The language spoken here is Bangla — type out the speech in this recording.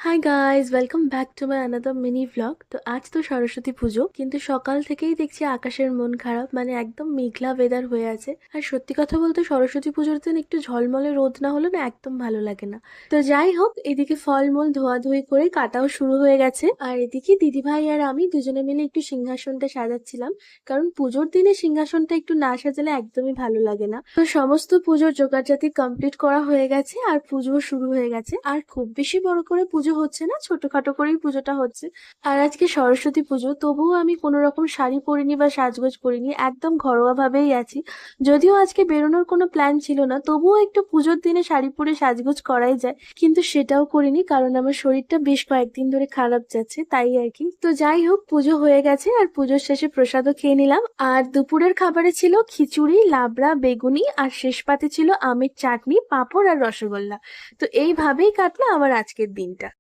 Hi guys, welcome back to my another mini vlog. তো আজ তো সরস্বতী পুজো, কিন্তু সকাল থেকেই দেখছি আকাশের মন খারাপ, মানে একদম মেঘলা ওয়েদার হয়ে আছে। আর সত্যি কথা বলতে সরস্বতী পুজোর দিন একটু ঝলমলে রোদ না হলে না একদম ভালো লাগে না। তো যাই হোক, এদিকে ফলমূল ধোয়াধুয়ি করে কাটাও শুরু হয়ে গেছে, আর এদিকে দিদিভাই আর আমি দুজনে মিলে একটু সিংহাসনটা সাজাচ্ছিলাম। কারণ পুজোর দিনে সিংহাসনটা একটু না সাজালে একদমই ভালো লাগে না। তো সমস্ত পুজোর জোগাড়জাতি কমপ্লিট করা হয়ে গেছে, আর পুজো শুরু হয়ে গেছে। আর খুব বেশি বড় করে পুজো হচ্ছে না, ছোটখাটো করেই পুজোটা হচ্ছে। আর আজকে সরস্বতী পুজো, তবুও আমি কোনো রকম শাড়ি পরিনি বা সাজগোজ করিনি, একদম ঘরোয়া ভাবেই আছি। যদিও আজকে বেরোনোর কোনো প্ল্যান ছিল না, তবুও একটু পুজোর দিনে শাড়ি পরে সাজগোজ করাই যায়, কিন্তু সেটাও করিনি কারণ আমার শরীরটা বেশ কয়েকদিন ধরে খারাপ যাচ্ছে, তাই আর কি। তো যাই হোক, পুজো হয়ে গেছে আর পুজোর শেষে প্রসাদও খেয়ে নিলাম। আর দুপুরের খাবারে ছিল খিচুড়ি, লাবড়া, বেগুনি, আর শেষ পাতে ছিল আমের চাটনি, পাঁপড় আর রসগোল্লা। তো এইভাবেই কাটলো আমার আজকের দিনটা।